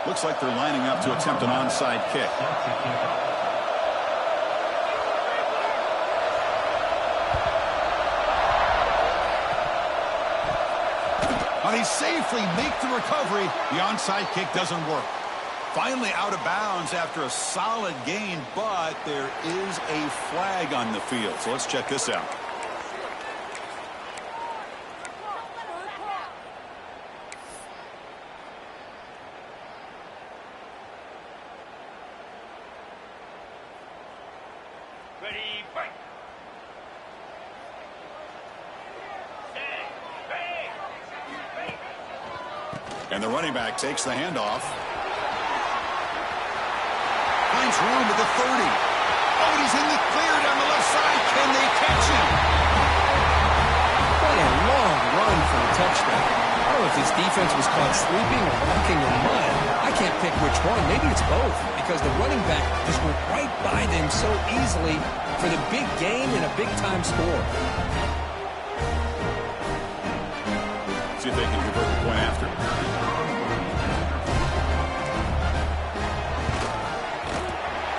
Looks like they're lining up to attempt an onside kick. Well, they safely make the recovery. The onside kick doesn't work. Finally out of bounds after a solid gain, but there is a flag on the field. So let's check this out. Ready, fight! And the running back takes the handoff. Finds room at the 30. Oh, he's in the clear down the left side. Can they catch him? What a long run for a touchdown. I don't know if this defense was caught sleeping or walking in mud. I can't pick which one. Maybe it's both, because the running back just went right by them so easily for the big gain and a big-time score. See if they can convert the point after.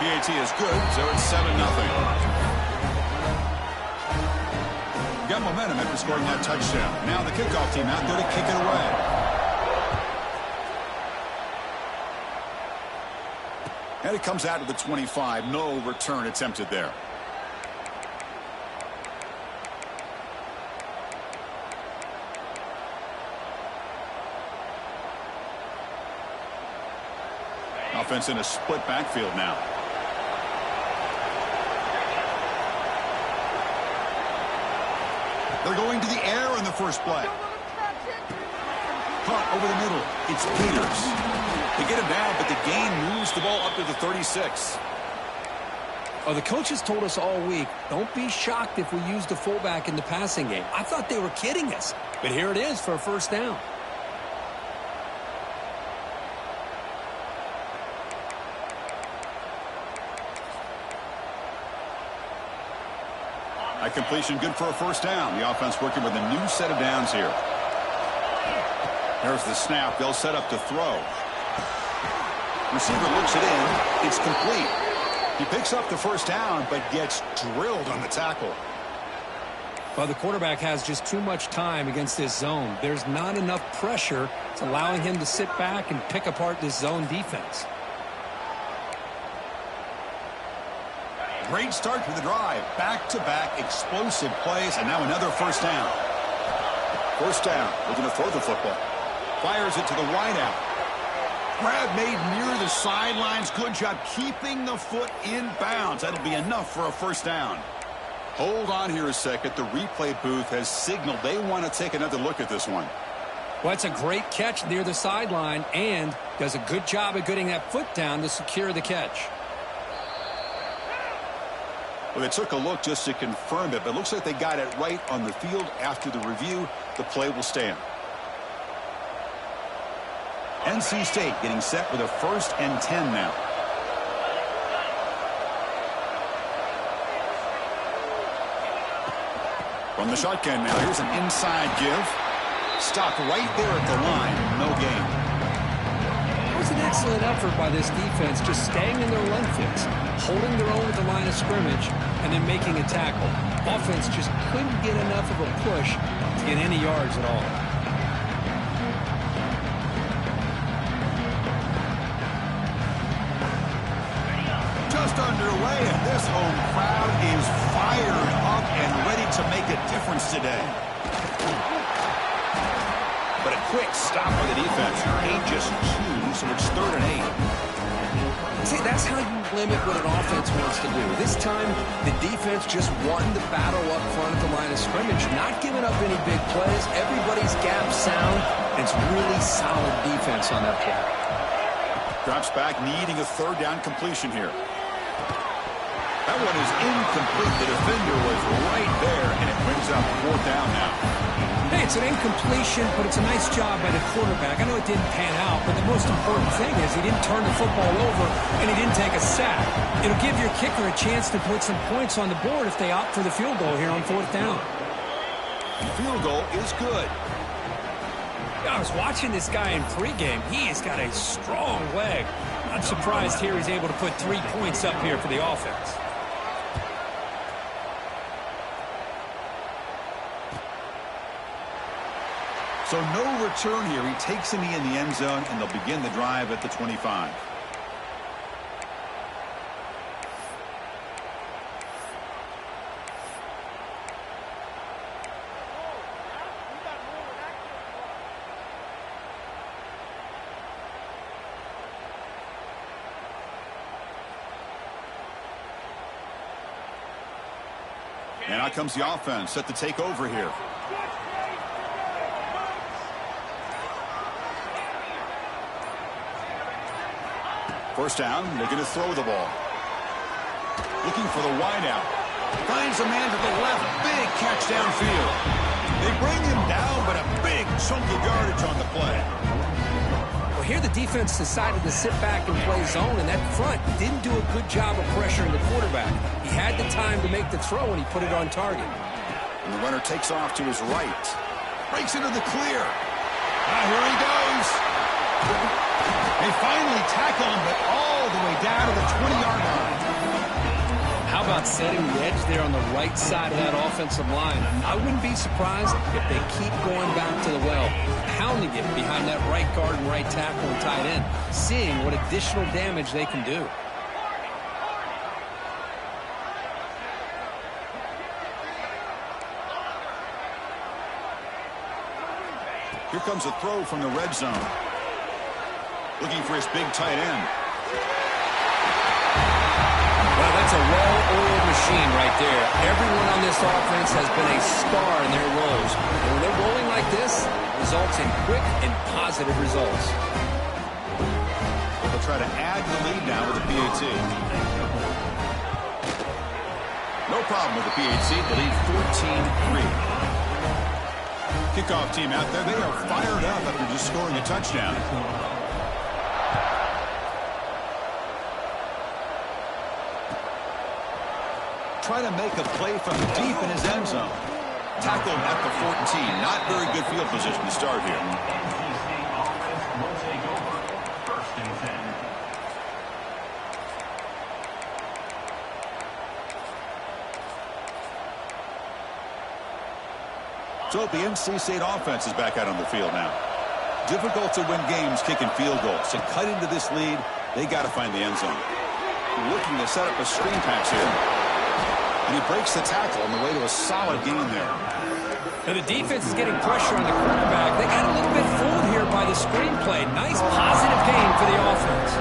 PAT is good, so it's 7-0. Got momentum after scoring that touchdown. Now the kickoff team out there to kick it away. And it comes out to the 25. No return attempted there. Offense in a split backfield now. They're going to the air on the first play. Caught over the middle. It's Peters. They get him down, but the gain moves the ball up to the 36. Oh, the coaches told us all week, don't be shocked if we use the fullback in the passing game. I thought they were kidding us, but here it is for a first down. A completion good for a first down. The offense working with a new set of downs here. There's the snap. They'll set up to throw. Receiver looks it in. It's complete. He picks up the first down, but gets drilled on the tackle. Well, the quarterback has just too much time against this zone. There's not enough pressure. It's allowing him to sit back and pick apart this zone defense. Great start to the drive. Back-to-back explosive plays, and now another first down. First down. Looking to throw the football. Fires it to the wideout. Grab made near the sidelines. Good job keeping the foot in bounds. That'll be enough for a first down. Hold on here a second. The replay booth has signaled they want to take another look at this one. Well, it's a great catch near the sideline and does a good job of getting that foot down to secure the catch. Well, they took a look just to confirm it, but it looks like they got it right on the field. After the review, the play will stand. NC State getting set with a 1st and 10 now. From the shotgun now, here's an inside give. Stopped right there at the line. No gain. It was an excellent effort by this defense, just staying in their run fix, holding their own at the line of scrimmage, and then making a tackle. Offense just couldn't get enough of a push to get any yards at all. Just underway, and this home crowd is fired up and ready to make a difference today. But a quick stop by the defense. Ain't just 2, so it's 3rd and 8. See, that's how you limit what an offense wants to do. This time, the defense just won the battle up front at the line of scrimmage, not giving up any big plays. Everybody's gap sound, and it's really solid defense on that play. Drops back, needing a 3rd down completion here. That one is incomplete. The defender was right there, and it brings up 4th down now. Hey, it's an incompletion, but it's a nice job by the quarterback. I know it didn't pan out, but the most important thing is he didn't turn the football over and he didn't take a sack. It'll give your kicker a chance to put some points on the board if they opt for the field goal here on 4th down. Field goal is good. I was watching this guy in pregame. He has got a strong leg. Not surprised here he's able to put 3 points up here for the offense. So no return here. He takes a knee in the end zone, and they'll begin the drive at the 25. And out comes the offense set to take over here. First down, they're going to throw the ball. Looking for the wideout. Finds a man to the left. Big catch downfield. They bring him down, but a big chunk of yardage on the play. Well, here the defense decided to sit back and play zone, and that front didn't do a good job of pressuring the quarterback. He had the time to make the throw, and he put it on target. And the runner takes off to his right. Breaks into the clear. Here he goes. They finally tackle him, but all the way down to the 20-yard line. How about setting the edge there on the right side of that offensive line? I wouldn't be surprised if they keep going back to the well, pounding it behind that right guard and right tackle and tight end, seeing what additional damage they can do. Here comes a throw from the red zone. Looking for his big tight end. Well, that's a well-oiled machine right there. Everyone on this offense has been a star in their roles. And when they're rolling like this, results in quick and positive results. They'll try to add the lead now with the PAT. No problem with the PAT. They lead 14-3. Kickoff team out there, they are fired up after just scoring a touchdown. Try to make a play from deep in his end zone. Tackled at the 14. Not very good field position to start here. So the NC State offense is back out on the field now. Difficult to win games kicking field goals. To cut into this lead, they got to find the end zone. Looking to set up a screen pass here. And he breaks the tackle on the way to a solid gain there. Now the defense is getting pressure on the quarterback. They got a little bit fooled here by the screenplay. Nice positive gain for the offense.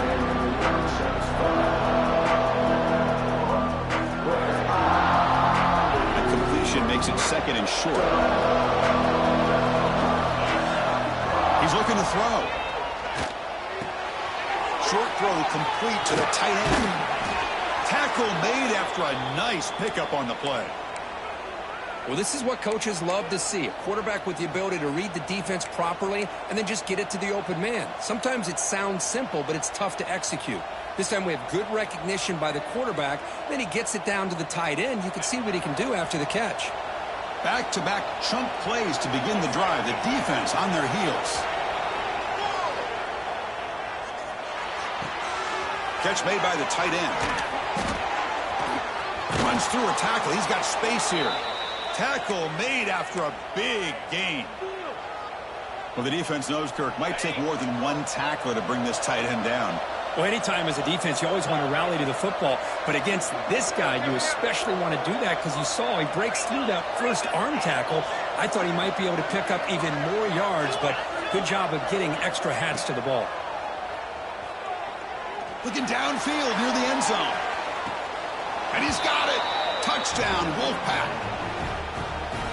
That completion makes it second and short. He's looking to throw. Short throw complete to the tight end. Tackle made after a nice pickup on the play. Well, this is what coaches love to see. A quarterback with the ability to read the defense properly and then just get it to the open man. Sometimes it sounds simple, but it's tough to execute. This time we have good recognition by the quarterback. Then he gets it down to the tight end. You can see what he can do after the catch. Back-to-back chunk plays to begin the drive. The defense on their heels. Catch made by the tight end. Runs through a tackle. He's got space here. Tackle made after a big gain. Well, the defense knows, Kirk, might take more than one tackler to bring this tight end down. Well, anytime as a defense, you always want to rally to the football. But against this guy, you especially want to do that because you saw he breaks through that first arm tackle. I thought he might be able to pick up even more yards, but good job of getting extra hats to the ball. Looking downfield near the end zone. And he's got it. Touchdown, Wolfpack.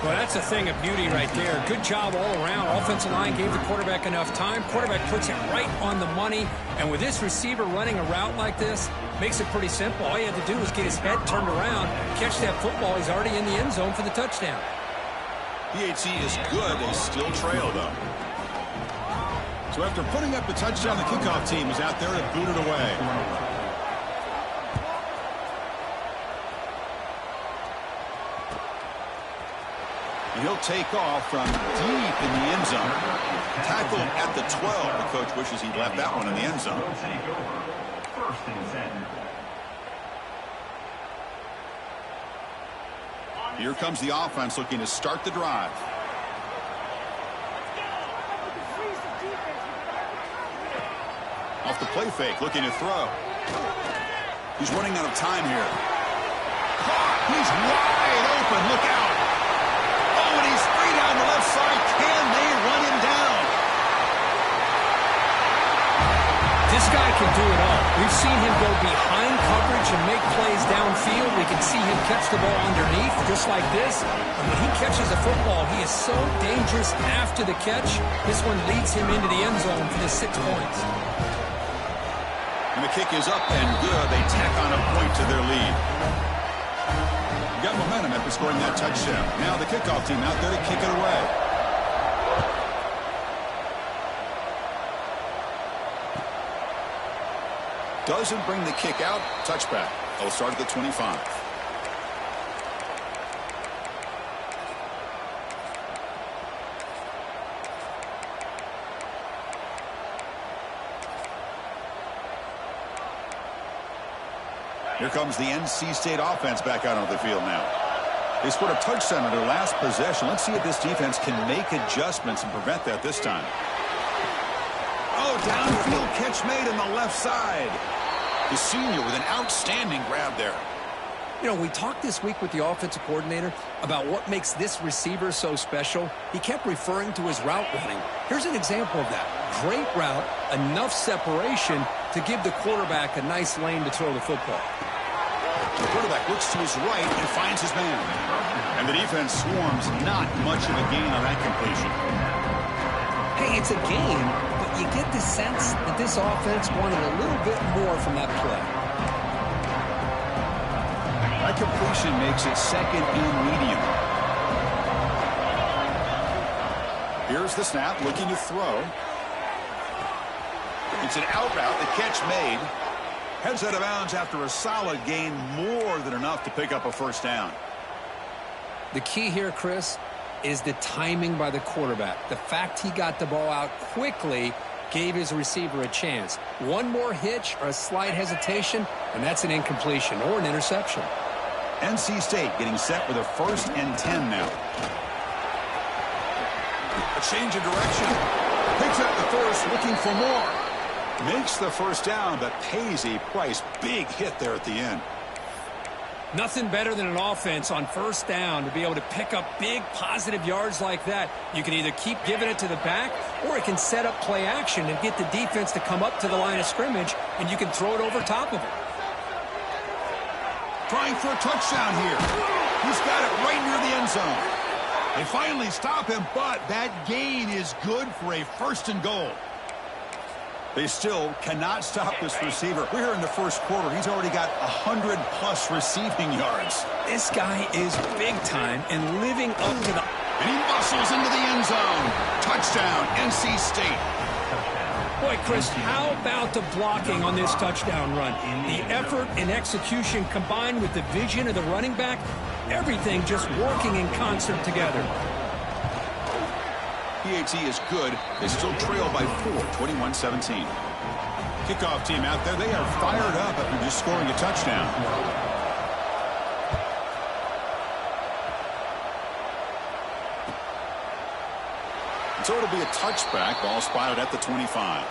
Well, that's a thing of beauty right there. Good job all around. Offensive line gave the quarterback enough time. Quarterback puts it right on the money. And with this receiver running a route like this, makes it pretty simple. All he had to do was get his head turned around, catch that football. He's already in the end zone for the touchdown. PAT is good. They still trail, though. So after putting up the touchdown, the kickoff team is out there to boot it away. He'll take off from deep in the end zone. Tackled at the 12. The coach wishes he'd left that one in the end zone. First and 10. Here comes the offense looking to start the drive. Off the play fake, looking to throw. He's running out of time here. Caught! He's wide open. Look out. Oh, and he's free down the left side. Can they run him down? This guy can do it all. We've seen him go behind coverage and make plays downfield. We can see him catch the ball underneath, just like this. And when he catches a football, he is so dangerous after the catch. This one leads him into the end zone for the 6 points. And the kick is up and good. They tack on a point to their lead. You got momentum after scoring that touchdown. Now the kickoff team out there to kick it away. Doesn't bring the kick out. Touchback. They'll start at the 25. Here comes the NC State offense back out on the field now. They scored a touchdown in their last possession. Let's see if this defense can make adjustments and prevent that this time. Oh, downfield catch made on the left side. The senior with an outstanding grab there. You know, we talked this week with the offensive coordinator about what makes this receiver so special. He kept referring to his route running. Here's an example of that. Great route, enough separation to give the quarterback a nice lane to throw the football. The quarterback looks to his right and finds his man. And the defense swarms. Not much of a gain on that completion. Hey, it's a gain, but you get the sense that this offense wanted a little bit more from that play. That completion makes it second and medium. Here's the snap, looking to throw. It's an out route, the catch made. Heads out of bounds after a solid gain, more than enough to pick up a first down. The key here, Chris, is the timing by the quarterback. The fact he got the ball out quickly gave his receiver a chance. One more hitch or a slight hesitation, and that's an incompletion or an interception. NC State getting set with a 1st and 10 now. A change of direction. Picks up the first, looking for more. Makes the first down, but pays a price. Big hit there at the end. Nothing better than an offense on first down to be able to pick up big positive yards like that. You can either keep giving it to the back, or it can set up play action and get the defense to come up to the line of scrimmage, and you can throw it over top of it. Trying for a touchdown here. He's got it right near the end zone. They finally stop him, but that gain is good for a 1st and goal. They still cannot stop this receiver. We're here in the first quarter. He's already got 100-plus receiving yards. This guy is big time and living up to the... And he muscles into the end zone. Touchdown, NC State. Boy, Chris, how about the blocking on this touchdown run? The effort and execution combined with the vision of the running back, everything just working in concert together. PAT is good. They still trail by 4, 21-17. Kickoff team out there. They are fired up after just scoring a touchdown. So it'll be a touchback. Ball spotted at the 25.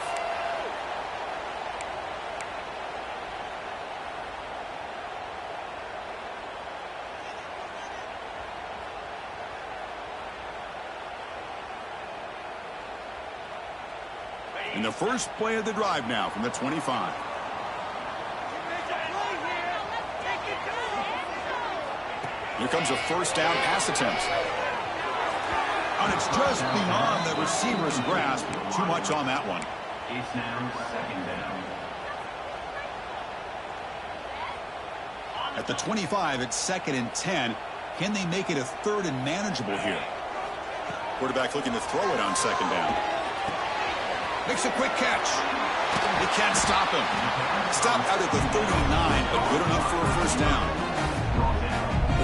In the first play of the drive now from the 25. Here comes a first down pass attempt. And it's just beyond the receiver's grasp. Too much on that one. It's now 2nd down. At the 25, it's 2nd and 10. Can they make it a 3rd and manageable here? Quarterback looking to throw it on 2nd down. Makes a quick catch. They can't stop him. Stopped out at the 39, but good enough for a first down.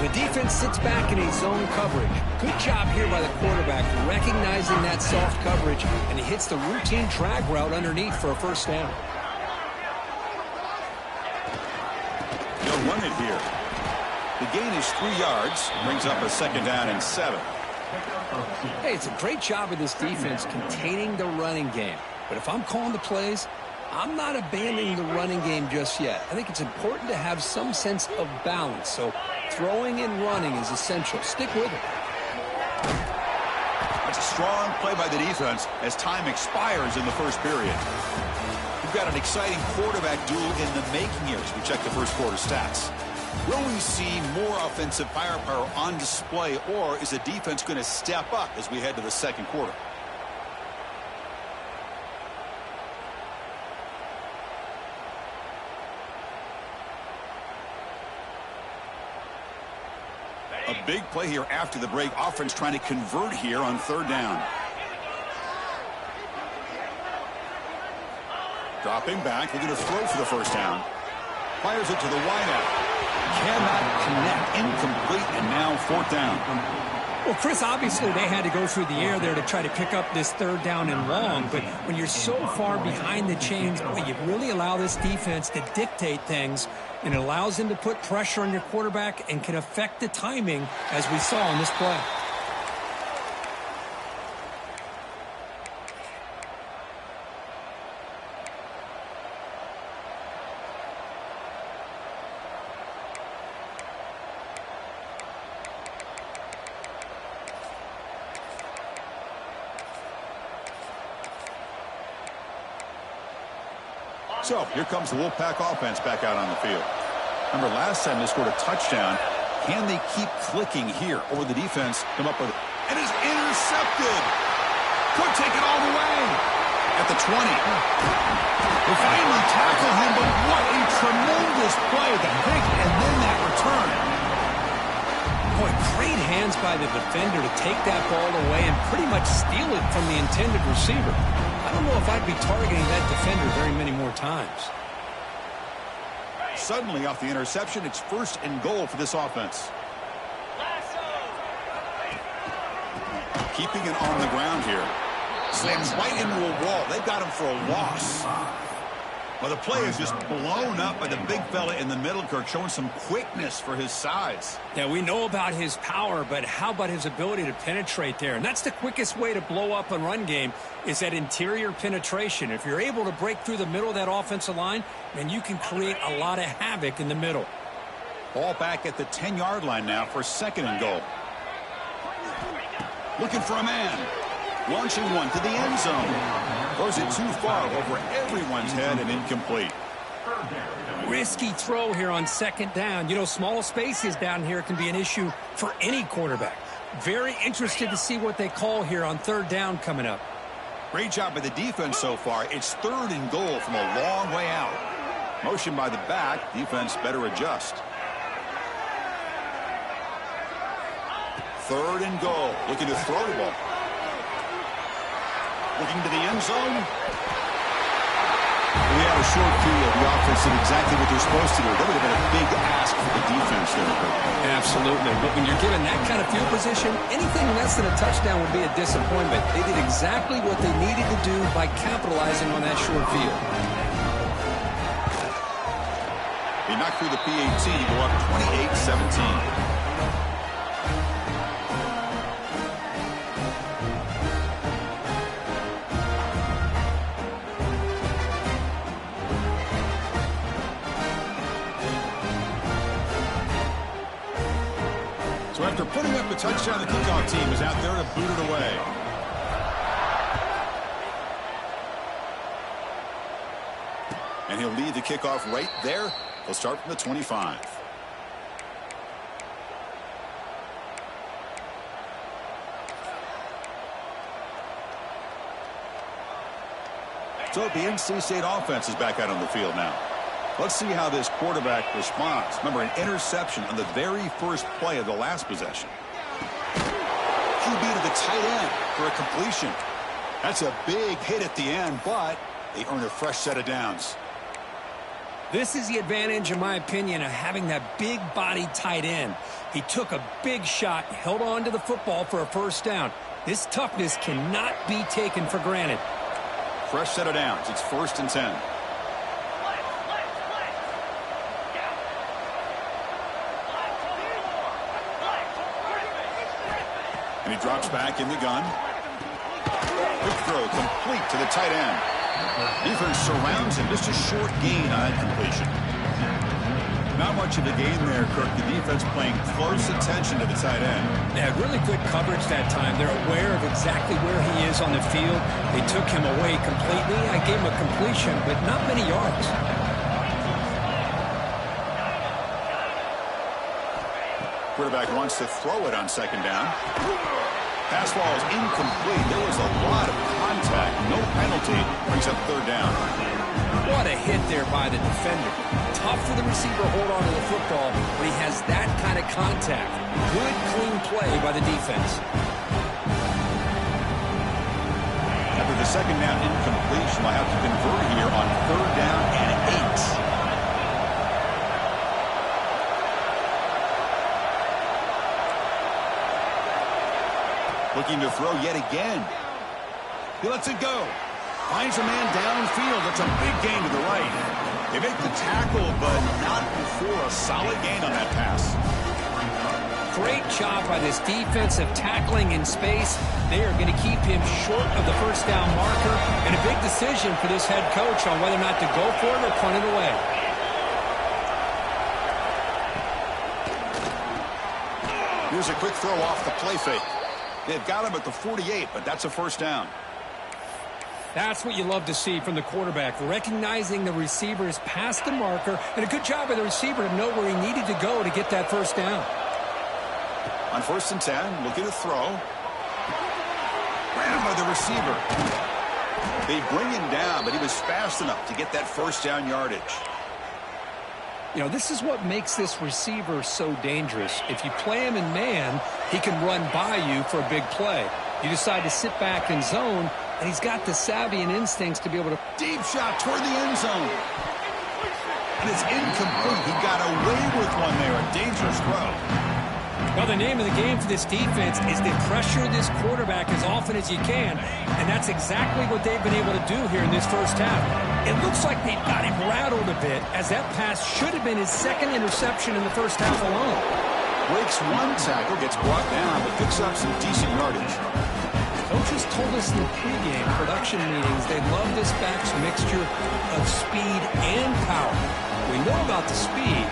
The defense sits back in a zone coverage. Good job here by the quarterback, recognizing that soft coverage, and he hits the routine drag route underneath for a first down. They'll run it here. The gain is 3 yards, brings up a 2nd down and 7. Hey, it's a great job of this defense containing the running game. But if I'm calling the plays, I'm not abandoning the running game just yet. I think it's important to have some sense of balance. So throwing and running is essential. Stick with it. That's a strong play by the defense as time expires in the first period. We've got an exciting quarterback duel in the making here as we check the first quarter stats. Will we see more offensive firepower on display, or is the defense going to step up as we head to the second quarter? A big play here after the break. Offense trying to convert here on 3rd down. Dropping back, looking to throw for the first down. Fires it to the wideout. Cannot connect, incomplete, and now 4th down. Well, Chris, obviously they had to go through the air there to try to pick up this 3rd down and long, but when you're so far behind the chains, boy, you really allow this defense to dictate things, and it allows them to put pressure on your quarterback and can affect the timing, as we saw in this play. So here comes the Wolfpack offense back out on the field. Remember, last time they scored a touchdown. Can they keep clicking here? Or will the defense come up with it? And is intercepted. Could take it all the way. At the 20. They finally tackle him, but what a tremendous play. The pick and then that return. Boy, great hands by the defender to take that ball away and pretty much steal it from the intended receiver. I don't know if I'd be targeting that defender very many more times. Suddenly, off the interception, it's 1st and goal for this offense. Keeping it on the ground here. Slams right into a wall. They've got him for a loss. Well, the play is just blown up by the big fella in the middle, Kirk, showing some quickness for his size. Yeah, we know about his power, but how about his ability to penetrate there? And that's the quickest way to blow up a run game, is that interior penetration. If you're able to break through the middle of that offensive line, then you can create a lot of havoc in the middle. Ball back at the 10-yard line now for 2nd and goal. Looking for a man. Launching one to the end zone. Throws it too far over everyone's head and incomplete. Risky throw here on 2nd down. You know, small spaces down here can be an issue for any quarterback. Very interested to see what they call here on 3rd down coming up. Great job by the defense so far. It's 3rd and goal from a long way out. Motion by the back. Defense better adjust. 3rd and goal. Looking to throw the ball. Looking to the end zone. We had a short field. The offense did exactly what they're supposed to do. That would have been a big ask for the defense there. Absolutely. But when you're given that kind of field position, anything less than a touchdown would be a disappointment. They did exactly what they needed to do by capitalizing on that short field. They knocked through the PAT to go up 28-17. So after putting up a touchdown, the kickoff team is out there to boot it away. And he'll lead the kickoff right there. He'll start from the 25. So the NC State offense is back out on the field now. Let's see how this quarterback responds. Remember, an interception on the very first play of the last possession. QB to the tight end for a completion. That's a big hit at the end, but they earn a fresh set of downs. This is the advantage, in my opinion, of having that big body tight end. He took a big shot, held on to the football for a first down. This toughness cannot be taken for granted. Fresh set of downs. It's 1st and 10. And he drops back in the gun. Quick throw complete to the tight end. Defense surrounds him. Just a short gain on that completion. Not much of a gain there, Kirk. The defense paying close attention to the tight end. They had really good coverage that time. They're aware of exactly where he is on the field. They took him away completely. I gave him a completion, but not many yards. Quarterback wants to throw it on 2nd down. Pass ball is incomplete. There was a lot of contact. No penalty. Brings up 3rd down. What a hit there by the defender. Tough for the receiver to hold on to the football when he has that kind of contact. Good, clean play by the defense. After the 2nd down incompletion, we'll have to convert here on 3rd down and 8. Looking to throw yet again. He lets it go. Finds a man downfield. That's a big gain to the right. They make the tackle, but not before a solid gain on that pass. Great job by this defensive tackling in space. They are going to keep him short of the first down marker. And a big decision for this head coach on whether or not to go for it or punt it away. Here's a quick throw off the play fake. They've got him at the 48, but that's a first down. That's what you love to see from the quarterback, recognizing the receiver is past the marker, and a good job by the receiver to know where he needed to go to get that first down. On 1st and 10, looking to throw. Ran by the receiver. They bring him down, but he was fast enough to get that first down yardage. You know, this is what makes this receiver so dangerous. If you play him in man, he can run by you for a big play. You decide to sit back in zone, and he's got the savvy and instincts to be able to... Deep shot toward the end zone. And it's incomplete. He got away with one there. A dangerous throw. Well, the name of the game for this defense is to pressure this quarterback as often as you can, and that's exactly what they've been able to do here in this first half. It looks like they've got him rattled a bit, as that pass should have been his 2nd interception in the first half alone. Breaks one tackle, gets brought down, but picks up some decent yardage. Coaches told us in the pregame production meetings they love this back's mixture of speed and power. We know about the speed,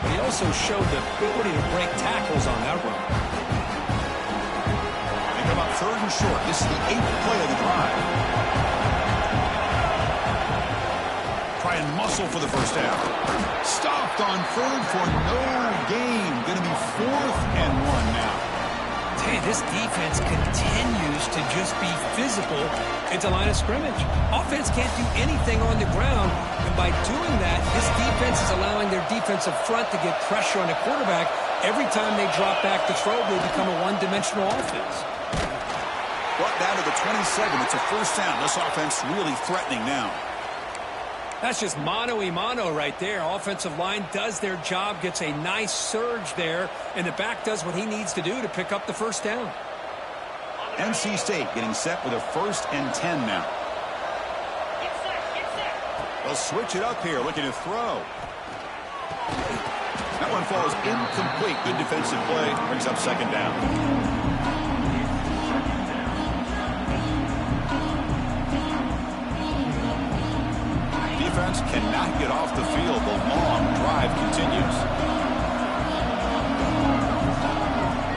but he also showed the ability to break tackles on that run. They come up 3rd and short. This is the 8th play of the drive. Try and muscle for the first down. Stopped on 3rd for no gain. Going to be 4th and 1 now. Hey, this defense continues to just be physical into line of scrimmage. Offense can't do anything on the ground, and by doing that, this defense is allowing their defensive front to get pressure on the quarterback. Every time they drop back to throw, they become a one-dimensional offense. Brought down to the 27. It's a first down. This offense really threatening now. That's just mano-a-mano right there. Offensive line does their job, gets a nice surge there, and the back does what he needs to do to pick up the first down. NC State getting set with a 1st and 10 now. They'll switch it up here, looking to throw. That one falls incomplete. Good defensive play. Brings up 2nd down. Defense cannot get off the field. The long drive continues.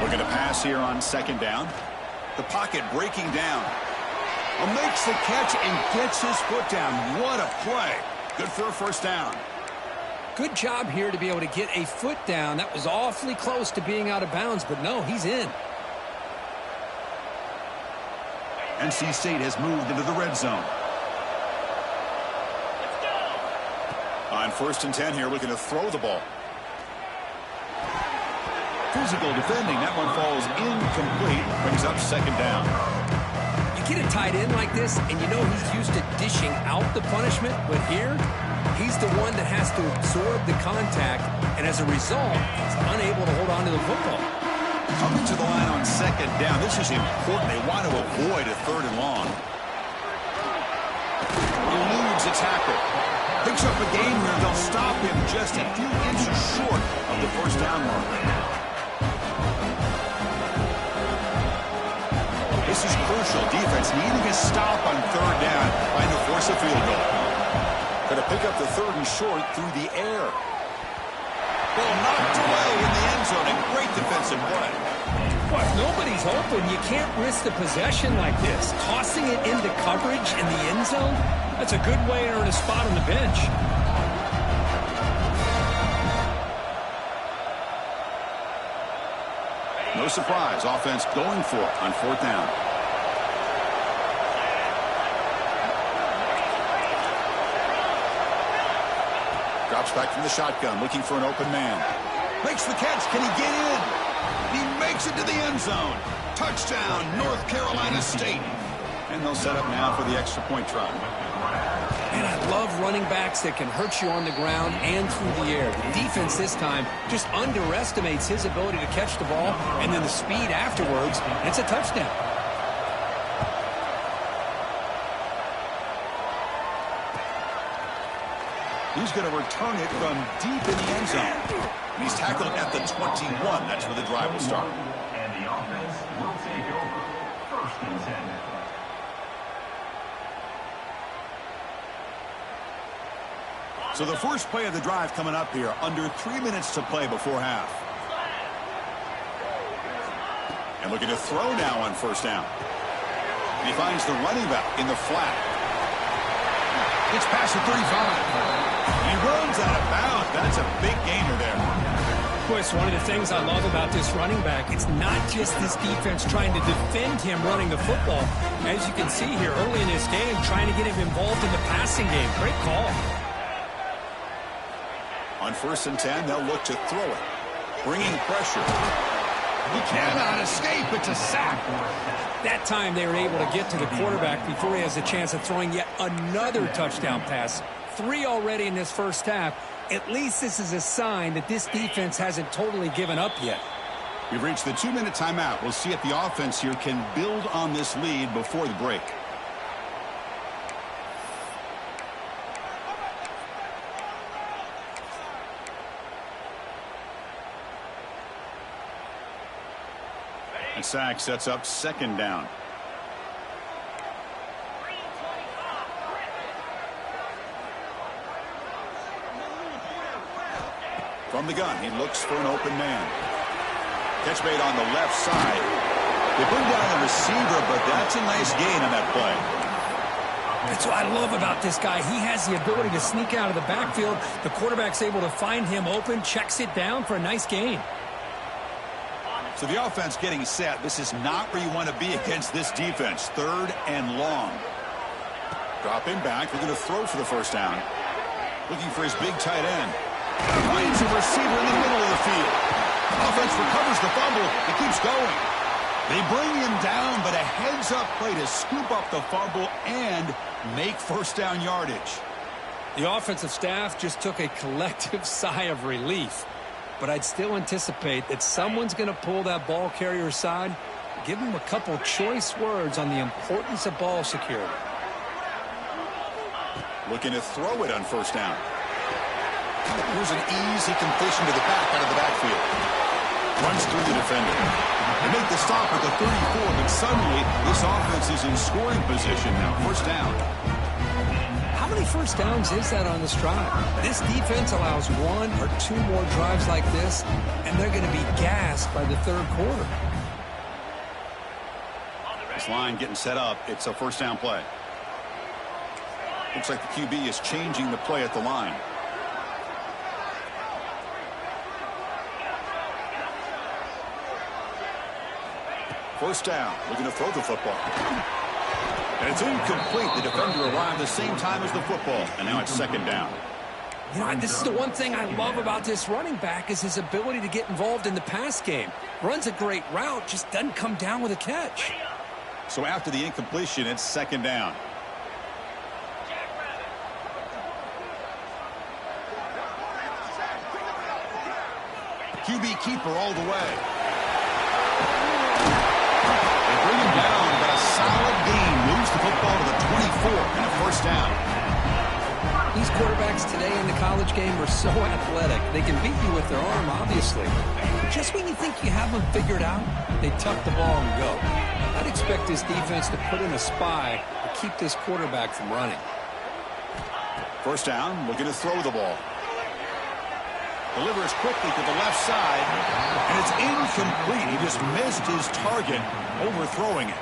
Looking to pass here on 2nd down. The pocket breaking down. Makes the catch and gets his foot down. What a play. Good for a first down. Good job here to be able to get a foot down. That was awfully close to being out of bounds, but no, he's in. NC State has moved into the red zone. On 1st and 10 here, looking to throw the ball. Physical defending. That one falls incomplete. Brings up 2nd down. You get a tight end like this, and you know he's used to dishing out the punishment, but here, he's the one that has to absorb the contact, and as a result, he's unable to hold on to the football. Coming to the line on second down. This is important. They want to avoid a third and long. Eludes a tackle. Picks up a gain where they'll stop him just a few inches short of the first down mark. This is crucial. Defense needing a stop on third down, trying to force a field goal. Going to pick up the third and short through the air. Ball knocked away in the end zone. A great defensive play. Well, if nobody's open, you can't risk the possession like this. Tossing it into coverage in the end zone, that's a good way to earn a spot on the bench. No surprise, offense going for it on fourth down. Drops back from the shotgun, looking for an open man. Makes the catch. Can he get in? He makes it to the end zone. Touchdown, North Carolina State. And they'll set up now for the extra point try. And I love running backs that can hurt you on the ground and through the air. The defense this time just underestimates his ability to catch the ball, and then the speed afterwards, and it's a touchdown. He's going to return it from deep in the end zone. And he's tackled at the 21. That's where the drive will start. And the offense will take over. First and 10. So the first play of the drive coming up here. Under 3 minutes to play before half. And looking to throw now on first down. And he finds the running back in the flat. Gets past the 35. He runs out of bounds. That's a big gainer there. Of course, one of the things I love about this running back, it's not just this defense trying to defend him running the football. As you can see here early in this game, trying to get him involved in the passing game. Great call. On first and 10, they'll look to throw it. Bringing pressure. He cannot escape. It's a sack. That time they were able to get to the quarterback before he has a chance of throwing yet another touchdown pass. 3 already in this first half. At least this is a sign that this defense hasn't totally given up yet. We've reached the 2-minute timeout. We'll see if the offense here can build on this lead before the break. And sack sets up second down. From the gun, he looks for an open man. Catch made on the left side. They bring down the receiver, but that's a nice gain on that play. That's what I love about this guy. He has the ability to sneak out of the backfield. The quarterback's able to find him open, checks it down for a nice gain. So the offense getting set. This is not where you want to be against this defense. Third and long. Dropping back. They're going to throw for the first down. Looking for his big tight end. Finds a receiver in the middle of the field. Offense recovers the fumble. It keeps going. They bring him down, but a heads-up play to scoop up the fumble and make first down yardage. The offensive staff just took a collective sigh of relief. But I'd still anticipate that someone's going to pull that ball carrier aside, give him a couple choice words on the importance of ball security. Looking to throw it on first down. Here's an easy completion to the back out of the backfield. Runs through the defender. They make the stop at the 34, but suddenly this offense is in scoring position now. First down. How many first downs is that on this drive? This defense allows 1 or 2 more drives like this, and they're going to be gassed by the third quarter. This line getting set up. It's a first down play. Looks like the QB is changing the play at the line. First down, looking to throw the football. And it's incomplete. The defender arrived the same time as the football, and now it's second down. You know, this is the one thing I love about this running back is his ability to get involved in the pass game. Runs a great route, just doesn't come down with a catch. So after the incompletion, it's second down. QB keeper all the way. They bring him down, but a solid gain moves the football to the 24 and a first down. These quarterbacks today in the college game are so athletic. They can beat you with their arm, obviously. Just when you think you have them figured out, they tuck the ball and go. I'd expect this defense to put in a spy to keep this quarterback from running. First down, looking to throw the ball. Delivers quickly to the left side, and it's incomplete. He just missed his target, overthrowing it.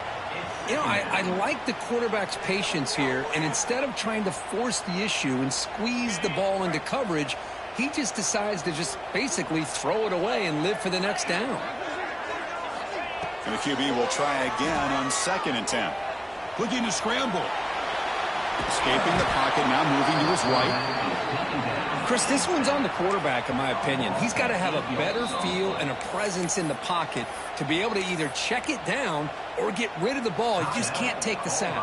You know, I like the quarterback's patience here, and instead of trying to force the issue and squeeze the ball into coverage, he just decides to just basically throw it away and live for the next down. And the QB will try again on 2nd and 10. Looking to scramble. Escaping the pocket, now moving to his right. Chris, this one's on the quarterback, in my opinion. He's got to have a better feel and a presence in the pocket to be able to either check it down or get rid of the ball. He just can't take the sack.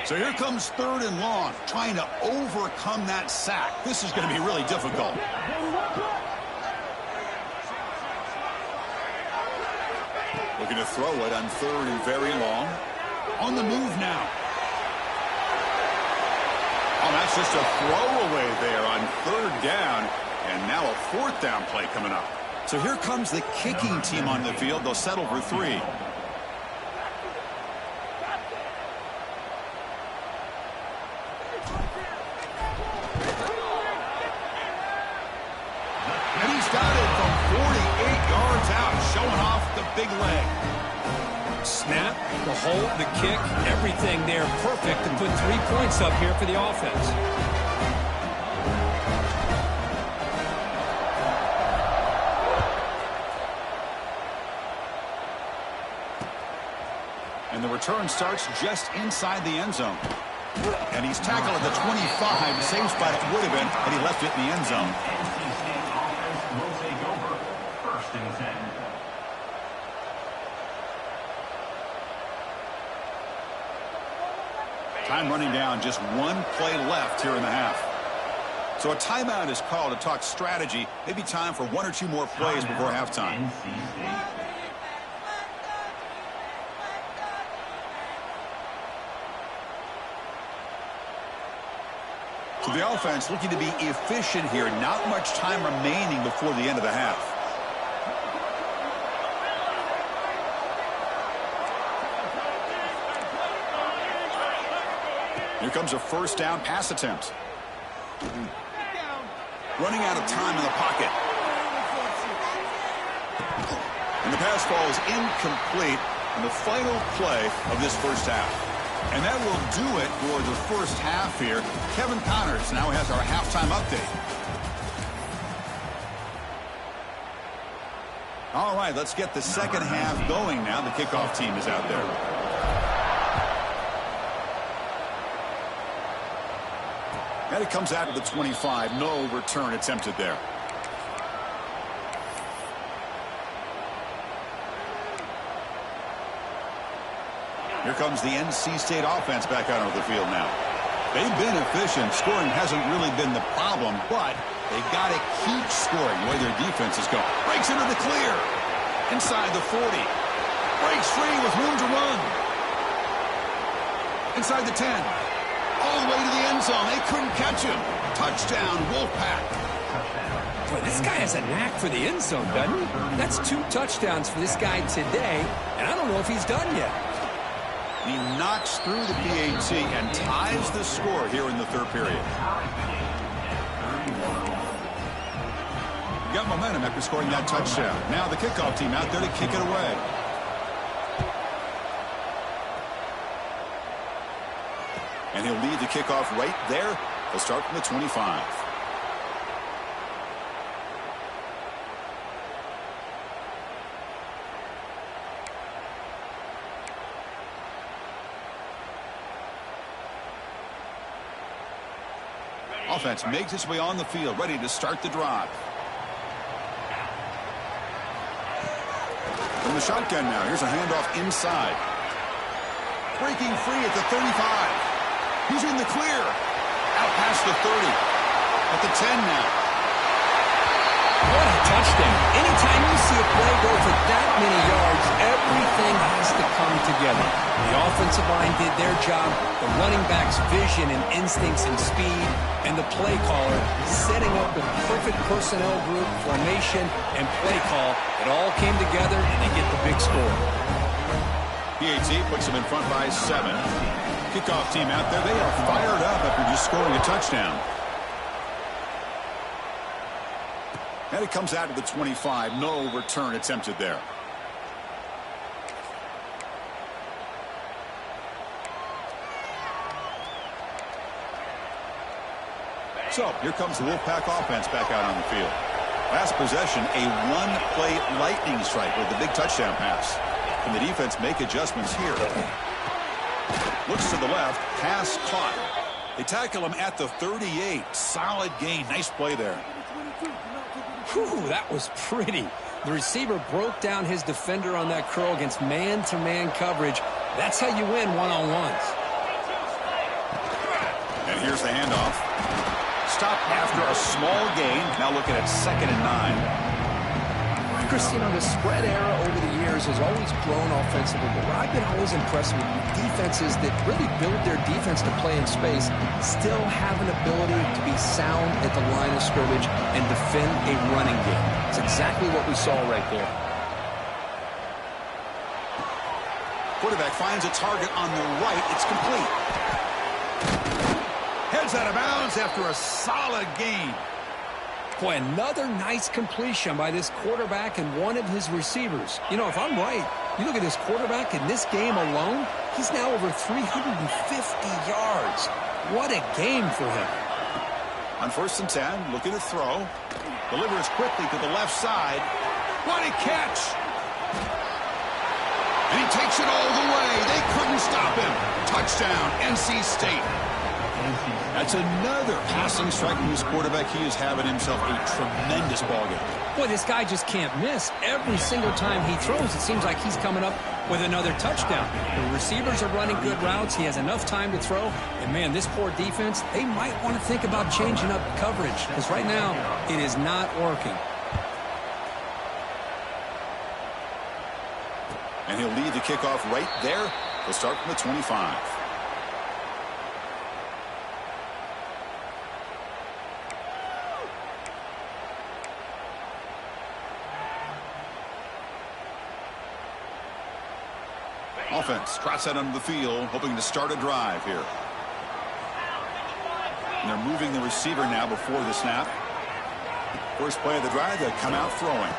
So here comes 3rd and long, trying to overcome that sack. This is going to be really difficult. Looking to throw it on 3rd and very long. On the move now. Oh, that's just a throwaway there on 3rd down. And now a 4th down play coming up. So here comes the kicking team on the field. They'll settle for 3. And he's got it from 48 yards out, showing off the big leg. Snap, the hold, the kick, everything there perfect to put 3 points up here for the offense. And the return starts just inside the end zone. And he's tackled at the 25. Same spot it would have been had he left it in the end zone. NC State offense will take over 1st and 10. Time running down, just 1 play left here in the half. So a timeout is called to talk strategy. Maybe time for 1 or 2 more plays before halftime. NC State. So the offense looking to be efficient here. Not much time remaining before the end of the half. Here comes a 1st down pass attempt. Running out of time in the pocket. And the pass falls incomplete in the final play of this 1st half. And that will do it for the 1st half here. Kevin Connors now has our halftime update. All right, let's get the 2nd half going now. The kickoff team is out there. And it comes out to the 25. No return attempted there. Here comes the NC State offense back out onto the field now. They've been efficient. Scoring hasn't really been the problem, but they got to keep scoring the way their defense is going. Breaks into the clear. Inside the 40. Breaks free with room to run. Inside the 10. All the way to the end zone. They couldn't catch him. Touchdown, Wolfpack. Boy, this guy has a knack for the end zone, doesn't he? That's 2 touchdowns for this guy today, and I don't know if he's done yet. He knocks through the PAT and ties the score here in the 3rd period. Got momentum after scoring that touchdown. Now the kickoff team out there to kick it away. And he'll lead the kickoff right there. He'll start from the 25. Offense makes its way on the field, ready to start the drive. from the shotgun now. Here's a handoff inside. Breaking free at the 35. He's in the clear. Out past the 30. At the 10 now. What a touchdown. Anytime you see a play go for that many yards, everything has to come together. The offensive line did their job, the running back's vision and instincts and speed, and the play caller setting up the perfect personnel group, formation, and play call. It all came together, and they get the big score. PAT puts them in front by 7. Kickoff team out there. They are fired up after just scoring a touchdown. And it comes out to the 25. No return attempted there. So here comes the Wolfpack offense back out on the field. Last possession, a one-play lightning strike with the big touchdown pass. Can the defense make adjustments here? Looks to the left. Pass caught. They tackle him at the 38. Solid gain. Nice play there. Whew, that was pretty. The receiver broke down his defender on that curl against man-to-man coverage. That's how you win one-on-ones. And here's the handoff. Stop after a small gain. Now looking at 2nd and 9. Chris, you know, the spread era over the years has always grown offensively, but what I've been always impressed with defenses that really build their defense to play in space still have an ability to be sound at the line of scrimmage and defend a running game. It's exactly what we saw right there. Quarterback finds a target on the right. It's complete. Heads out of bounds after a solid gain. Boy, another nice completion by this quarterback and one of his receivers. You know, if I'm right, you look at this quarterback in this game alone, he's now over 350 yards. What a game for him. On 1st and 10, looking to throw. Delivers quickly to the left side. What a catch! And he takes it all the way. They couldn't stop him. Touchdown, NC State. That's another passing strike from this quarterback. He is having himself a tremendous ballgame. Boy, this guy just can't miss. Every single time he throws, it seems like he's coming up with another touchdown. The receivers are running good routes. He has enough time to throw. And, man, this poor defense, they might want to think about changing up coverage because right now it is not working. And he'll lead the kickoff right there. He'll start from the 25. Offense trots out onto the field, hoping to start a drive here. And they're moving the receiver now before the snap. First play of the drive, they come out throwing.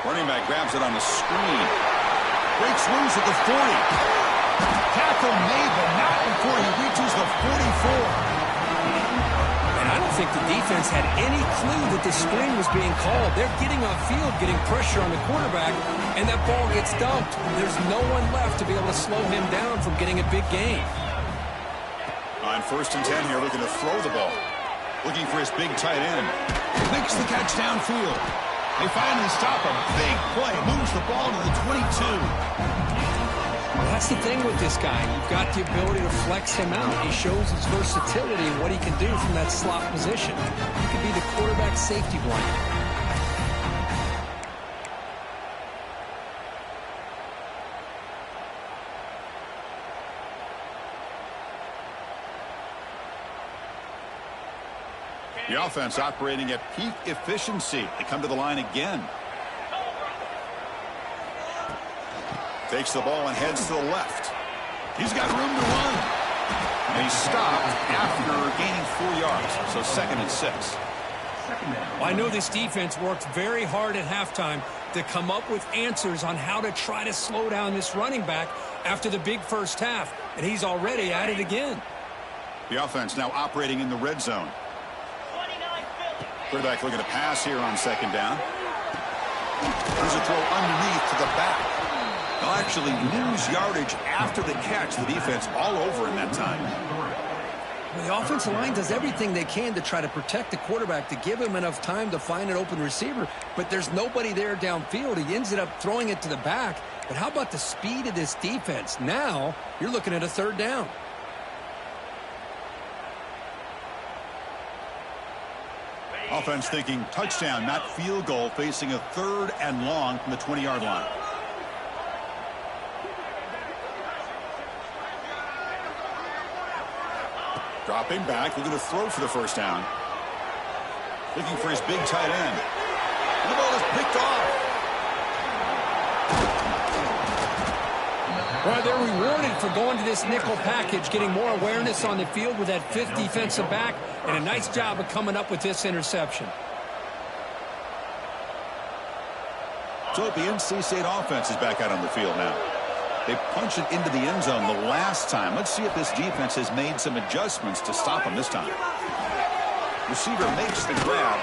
Running back grabs it on the screen. Breaks loose at the 40. Tackle made, but not before he reaches the 44. And I don't think the defense had any clue that the screen was being called. They're getting off field, getting pressure on the quarterback, and that ball gets dumped. There's no one left to be able to slow him down from getting a big gain. On 1st and 10 here, looking to throw the ball. Looking for his big tight end. Makes the catch downfield. They finally stop him. Big play. Moves the ball to the 22. That's the thing with this guy. You've got the ability to flex him out. He shows his versatility and what he can do from that slot position. He could be the quarterback safety blanket. The offense operating at peak efficiency. They come to the line again. Takes the ball and heads to the left. He's got room to run. And he's stopped after gaining 4 yards. So 2nd and 6. Well, I know this defense worked very hard at halftime to come up with answers on how to try to slow down this running back after the big first half. And he's already at it again. The offense now operating in the red zone. Quarterback looking to pass here on 2nd down. There's a throw underneath to the back. They'll actually lose yardage after the catch. The defense all over in that time. The offensive line does everything they can to try to protect the quarterback, to give him enough time to find an open receiver, but there's nobody there downfield. He ends up throwing it to the back. But how about the speed of this defense? Now you're looking at a third down. Offense thinking touchdown, not field goal, facing a 3rd and long from the 20-yard line. Dropping back, looking to throw for the first down. Looking for his big tight end. And the ball is picked off. Well, they're rewarded for going to this nickel package, getting more awareness on the field with that 5th defensive back, and a nice job of coming up with this interception. So the NC State offense is back out on the field now. They punch it into the end zone the last time. Let's see if this defense has made some adjustments to stop them this time. Receiver makes the grab.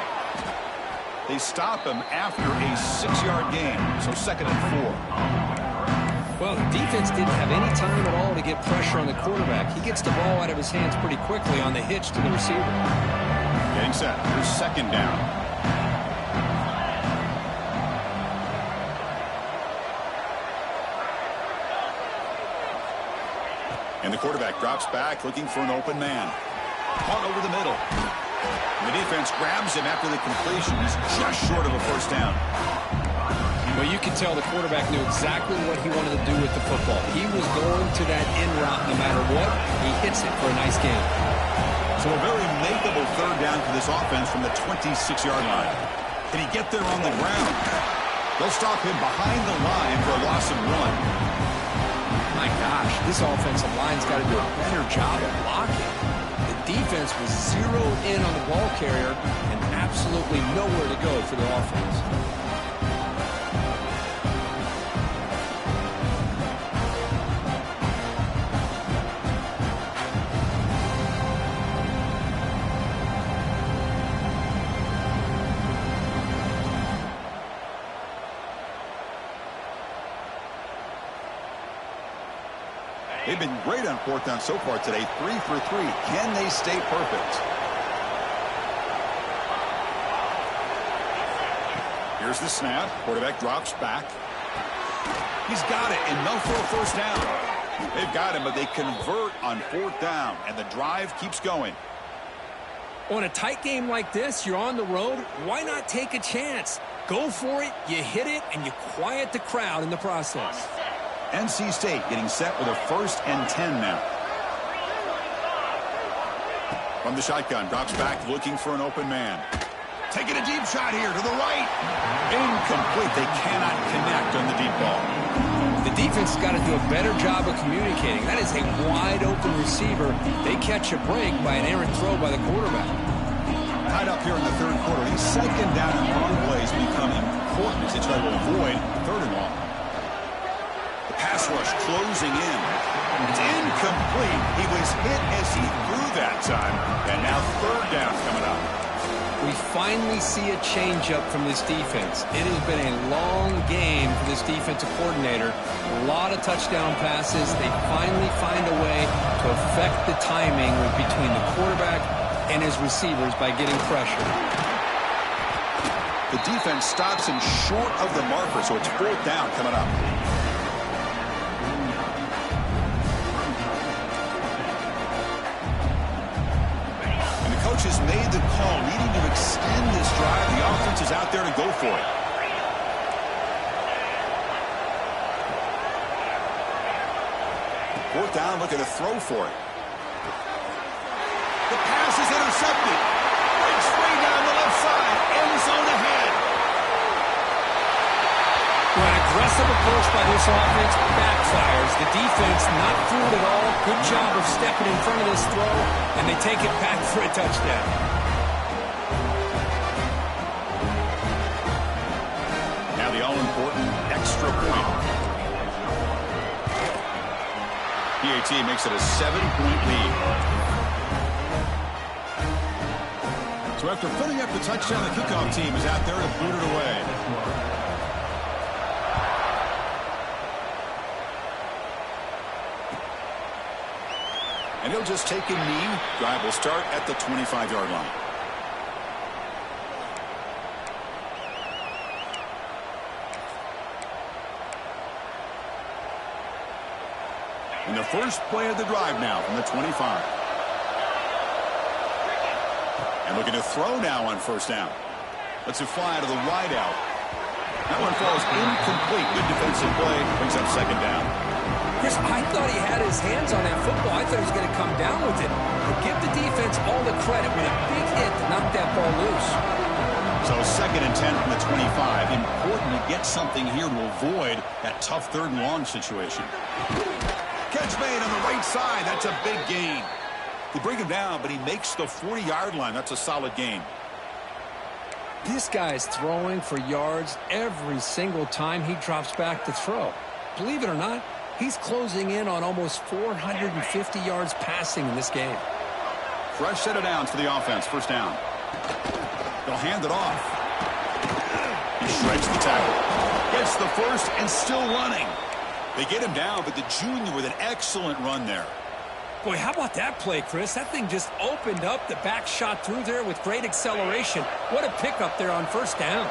They stop him after a 6-yard gain, so 2nd and 4. Well, the defense didn't have any time at all to get pressure on the quarterback. He gets the ball out of his hands pretty quickly on the hitch to the receiver. Getting set. Here's 2nd down. And the quarterback drops back, looking for an open man. Caught over the middle. And the defense grabs him after the completion. He's just short of a first down. Well, you can tell the quarterback knew exactly what he wanted to do with the football. He was going to that in route no matter what. He hits it for a nice gain. So a very makeable 3rd down for this offense from the 26-yard line. Can he get there on the ground? They'll stop him behind the line for a loss of 1. My gosh, this offensive line's got to do a better job of blocking. The defense was zeroed in on the ball carrier and absolutely nowhere to go for the offense. They've been great on 4th down so far today. 3 for 3. Can they stay perfect? Here's the snap. Quarterback drops back. He's got it. Enough for a first down. They've got him, but they convert on 4th down, and the drive keeps going. On a tight game like this, you're on the road. Why not take a chance? Go for it, you hit it, and you quiet the crowd in the process. NC State getting set with a 1st and 10 now. From the shotgun, drops back, looking for an open man. Taking a deep shot here to the right. Incomplete. They cannot connect on the deep ball. The defense has got to do a better job of communicating. That is a wide-open receiver. They catch a break by an errant throw by the quarterback. Tied up here in the 3rd quarter. These 2nd down and long plays become important as they try to avoid 3rd and long. Pass rush closing in. It's incomplete. He was hit as he threw that time. And now 3rd down coming up. We finally see a change-up from this defense. It has been a long game for this defensive coordinator. A lot of touchdown passes. They finally find a way to affect the timing between the quarterback and his receivers by getting pressure. The defense stops him short of the marker, so it's 4th down coming up. Coach has made the call, needing to extend this drive. The offense is out there to go for it. Fourth down, looking to throw for it. The pass is intercepted. Breaks free down the left side. End zone ahead. Well, an aggressive approach by this offense backfires. The defense not fooled at all. Good job of stepping in front of this throw, and they take it back for a touchdown. Now the all-important extra point. PAT makes it a 7-point lead. So after filling up the touchdown, the kickoff team is out there to boot it away. And he'll just take a knee. Drive will start at the 25-yard line. And the first play of the drive now from the 25. And looking to throw now on first down. Lets it fly to the wide out. That one falls incomplete. Good defensive play. Brings up second down. Chris, I thought he had his hands on that football. I thought he was going to come down with it. But give the defense all the credit with a big hit to knock that ball loose. So 2nd and 10 from the 25. Important to get something here to avoid that tough 3rd and long situation. Catch made on the right side. That's a big gain. They bring him down, but he makes the 40-yard line. That's a solid gain. This guy is throwing for yards every single time he drops back to throw. Believe it or not, he's closing in on almost 450 yards passing in this game. Fresh set of downs for the offense. First down. They'll hand it off. He shreds the tackle. Gets the first and still running. They get him down, but the junior with an excellent run there. Boy, how about that play, Chris? That thing just opened up. The back shot through there with great acceleration. What a pickup there on first down.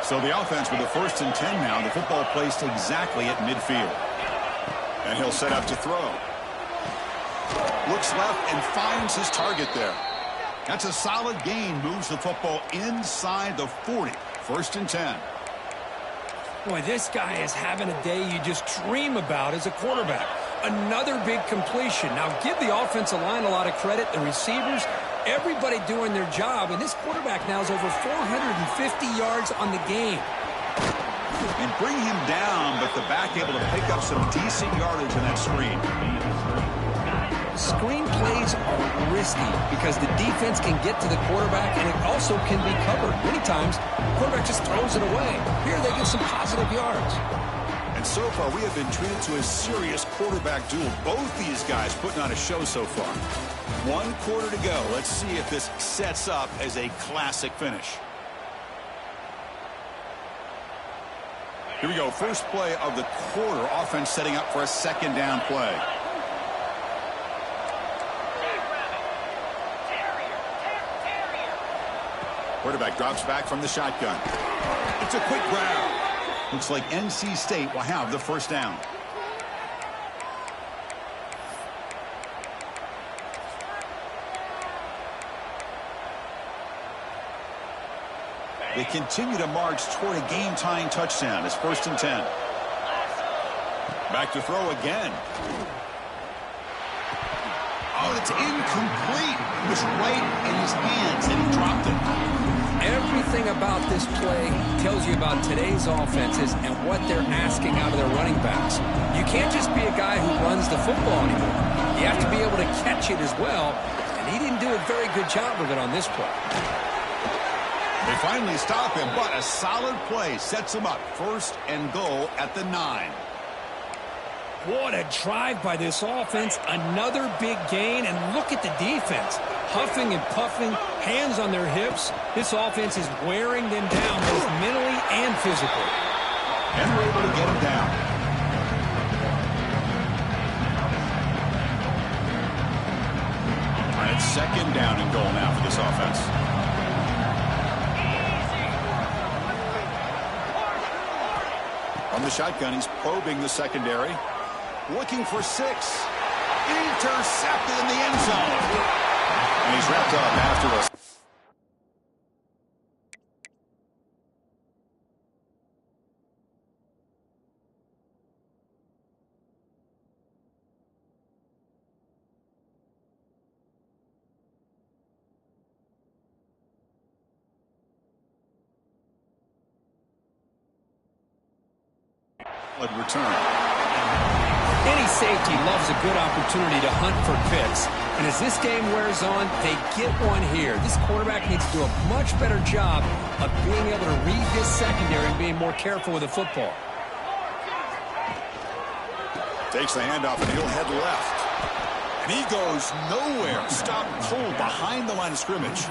So the offense with the 1st and 10 now. The football placed exactly at midfield. And he'll set up to throw. Looks left and finds his target there. That's a solid gain. Moves the football inside the 40. 1st and 10. Boy, this guy is having a day you just dream about as a quarterback. Another big completion. Now, give the offensive line a lot of credit, the receivers, everybody doing their job, and this quarterback now is over 450 yards on the game. And bring him down, but the back able to pick up some decent yardage on that screen. Screen plays are risky because the defense can get to the quarterback, and it also can be covered. Many times, the quarterback just throws it away. Here, they get some positive yards. And so far, we have been treated to a serious quarterback duel. Both these guys putting on a show so far. 1 quarter to go. Let's see if this sets up as a classic finish. Here we go. First play of the quarter. Offense setting up for a 2nd down play. Quarterback drops back from the shotgun. It's a quick grab. Looks like NC State will have the first down. They continue to march toward a game-tying touchdown. It's 1st and 10. Back to throw again. Oh, it's incomplete. It was right in his hands, and he dropped it. Everything about this play tells you about today's offenses and what they're asking out of their running backs. You can't just be a guy who runs the football anymore. You have to be able to catch it as well, and he didn't do a very good job of it on this play. They finally stop him, but a solid play sets him up. 1st and goal at the 9. What a drive by this offense. Another big gain, and look at the defense. Huffing and puffing, hands on their hips. This offense is wearing them down both mentally and physically. And we're able to get him down. All right, 2nd down and goal now for this offense. From the shotgun, he's probing the secondary. Looking for 6. Intercepted in the end zone. And he's wrapped up after us. Return. Any safety loves a good opportunity to hunt for picks. And as this game wears on, they get one here. This quarterback needs to do a much better job of being able to read his secondary and being more careful with the football. Takes the handoff and he'll head left. And he goes nowhere. Stopped cold behind the line of scrimmage.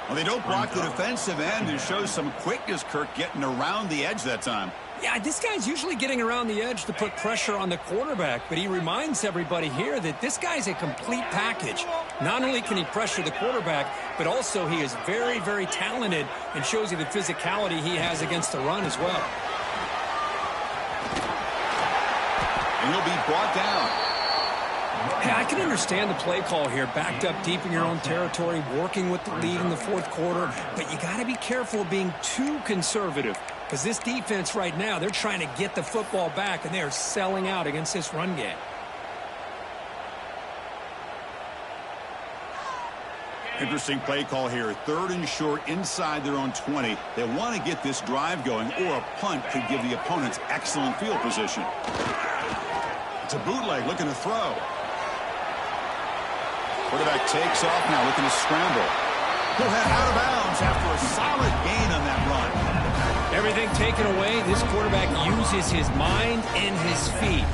Well, they don't block the defensive end and show some quickness, Kirk, getting around the edge that time. Yeah, this guy's usually getting around the edge to put pressure on the quarterback, but he reminds everybody here that this guy's a complete package. Not only can he pressure the quarterback, but also he is very, very talented and shows you the physicality he has against the run as well. And he'll be brought down. Hey, I can understand the play call here, backed up deep in your own territory, working with the lead in the fourth quarter, but you got to be careful of being too conservative. Because this defense right now, they're trying to get the football back, and they are selling out against this run game. Interesting play call here. 3rd and short inside their own 20. They want to get this drive going, or a punt could give the opponents excellent field position. It's a bootleg looking to throw. Quarterback takes off now, looking to scramble. He'll head out of bounds after a solid gain on that run. Everything taken away, this quarterback uses his mind and his feet.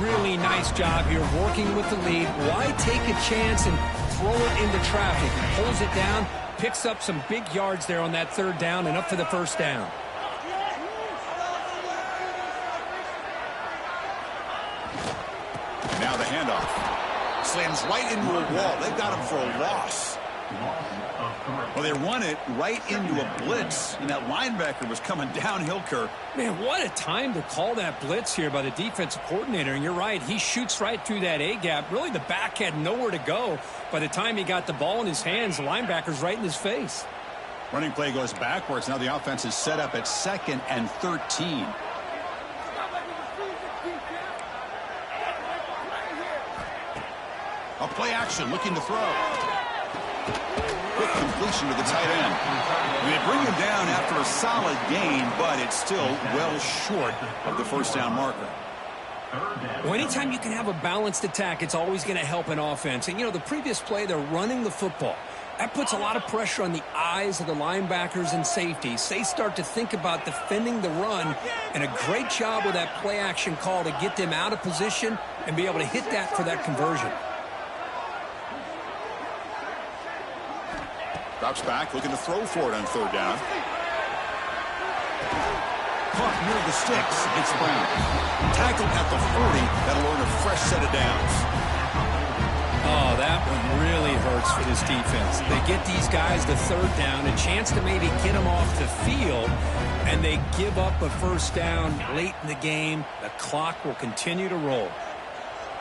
Really nice job here working with the lead. Why take a chance and throw it into traffic? He pulls it down, picks up some big yards there on that 3rd down and up for the 1st down. Now the handoff. Slams right into a wall. They've got him for a loss. Well, they run it right into a blitz, and that linebacker was coming downhill, Kirk. Man, what a time to call that blitz here by the defensive coordinator. And you're right, he shoots right through that A-gap. Really, the back had nowhere to go. By the time he got the ball in his hands, the linebacker's right in his face. Running play goes backwards. Now the offense is set up at 2nd and 13. A play action, looking to throw. Quick completion to the tight end. And they bring him down after a solid gain, but it's still well short of the 1st down marker. Well, anytime you can have a balanced attack, it's always going to help an offense. And, you know, the previous play, they're running the football. That puts a lot of pressure on the eyes of the linebackers and safeties. They start to think about defending the run, and a great job with that play action call to get them out of position and be able to hit that for that conversion. Drops back, looking to throw for it on 3rd down. Caught near the sticks. It's Brown. Tackled at the 40. That'll earn a fresh set of downs. Oh, that one really hurts for this defense. They get these guys the 3rd down, a chance to maybe get them off the field, and they give up a 1st down late in the game. The clock will continue to roll.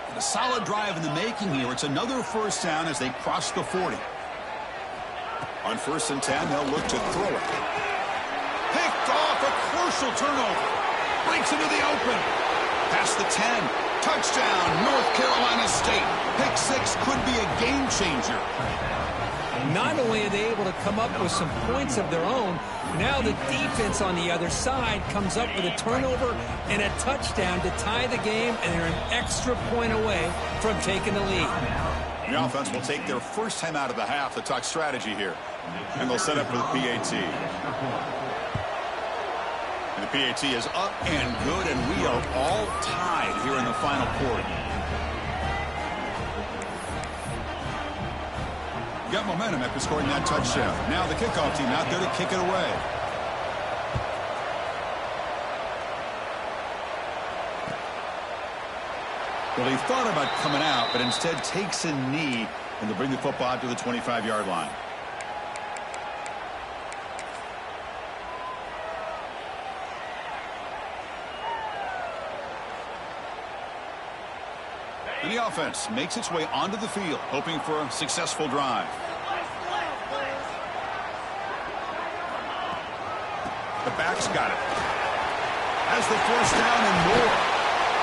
And a solid drive in the making here. It's another 1st down as they cross the 40. On 1st and 10, they'll look to throw it. Picked off, a crucial turnover. Breaks into the open. Past the 10. Touchdown, North Carolina State. Pick 6 could be a game changer. Not only are they able to come up with some points of their own, now the defense on the other side comes up with a turnover and a touchdown to tie the game, and they're an extra point away from taking the lead. The offense will take their 1st time out of the half to talk strategy here. And they'll set up for the PAT. And the PAT is up and good, and we are all tied here in the final quarter. Got momentum after scoring that touchdown. Now the kickoff team out there to kick it away. Well, he thought about coming out, but instead takes a knee, and they'll bring the football out to the 25-yard line. And the offense makes its way onto the field, hoping for a successful drive. The back's got it. Has the 1st down and more.